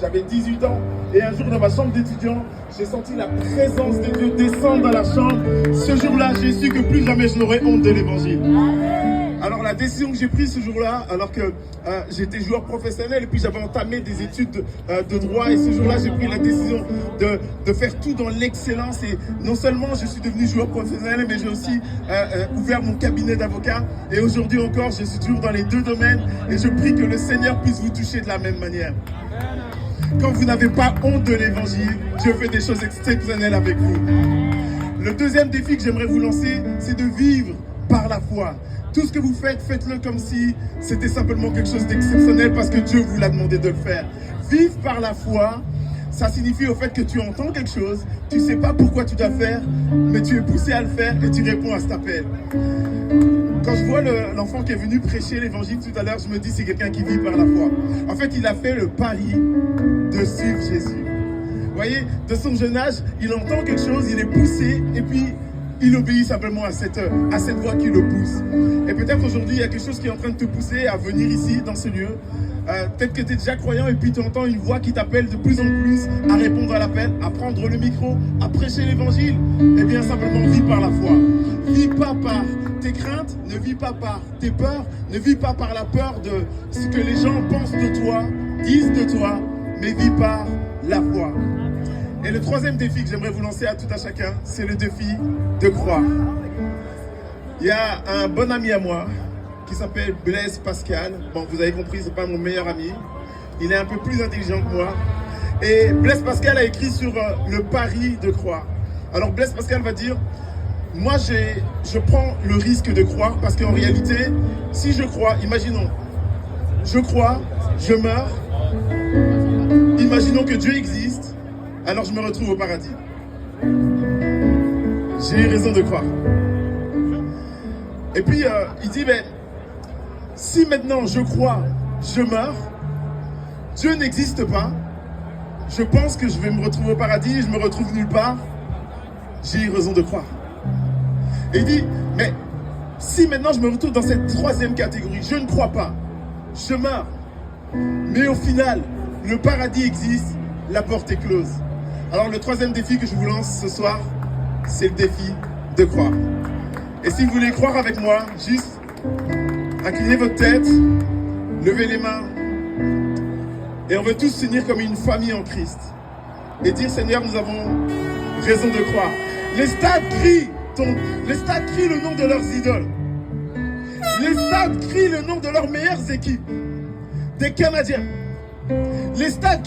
j'avais 18 ans, et un jour dans ma chambre d'étudiant, j'ai senti la présence de Dieu descendre dans la chambre. Ce jour-là, j'ai su que plus jamais je n'aurais honte de l'évangile. Alors la décision que j'ai prise ce jour-là, alors que j'étais joueur professionnel et puis j'avais entamé des études de droit, et ce jour-là j'ai pris la décision de faire tout dans l'excellence, et non seulement je suis devenu joueur professionnel, mais j'ai aussi ouvert mon cabinet d'avocat, et aujourd'hui encore je suis toujours dans les deux domaines, et je prie que le Seigneur puisse vous toucher de la même manière. Quand vous n'avez pas honte de l'évangile, Dieu fait des choses exceptionnelles avec vous. Le deuxième défi que j'aimerais vous lancer, c'est de vivre par la foi. Tout ce que vous faites, faites-le comme si c'était simplement quelque chose d'exceptionnel parce que Dieu vous l'a demandé de le faire. Vivre par la foi, ça signifie au fait que tu entends quelque chose, tu ne sais pas pourquoi tu dois faire, mais tu es poussé à le faire et tu réponds à cet appel. Quand je vois l'enfant qui est venu prêcher l'évangile tout à l'heure, je me dis c'est quelqu'un qui vit par la foi. En fait, il a fait le pari de suivre Jésus. Vous voyez, de son jeune âge, il entend quelque chose, il est poussé et puis il obéit simplement à cette voix qui le pousse. Et peut-être aujourd'hui, il y a quelque chose qui est en train de te pousser à venir ici, dans ce lieu. Peut-être que tu es déjà croyant et puis tu entends une voix qui t'appelle de plus en plus à répondre à l'appel, à prendre le micro, à prêcher l'évangile. Eh bien, simplement, vis par la foi. Vis pas par tes craintes, ne vis pas par tes peurs, ne vis pas par la peur de ce que les gens pensent de toi, disent de toi, mais vis par la foi. Et le troisième défi que j'aimerais vous lancer à tout à chacun, c'est le défi de croire. Il y a un bon ami à moi qui s'appelle Blaise Pascal. Bon, vous avez compris, c'est pas mon meilleur ami. Il est un peu plus intelligent que moi. Et Blaise Pascal a écrit sur le pari de croire. Alors Blaise Pascal va dire, moi je prends le risque de croire parce qu'en réalité, si je crois, imaginons, je crois, je meurs, imaginons que Dieu existe, alors je me retrouve au paradis. J'ai raison de croire. Et puis il dit, mais si maintenant je crois, je meurs, Dieu n'existe pas, je pense que je vais me retrouver au paradis, je me retrouve nulle part, j'ai raison de croire. Et il dit, mais si maintenant je me retrouve dans cette troisième catégorie, je ne crois pas, je meurs, mais au final, le paradis existe, la porte est close. Alors le troisième défi que je vous lance ce soir, c'est le défi de croire. Et si vous voulez croire avec moi, juste inclinez votre tête, levez les mains, et on veut tous s'unir comme une famille en Christ. Et dire, Seigneur, nous avons raison de croire. Les stades crient le nom de leurs idoles. Les stades crient le nom de leurs meilleures équipes. Des Canadiens. Les stades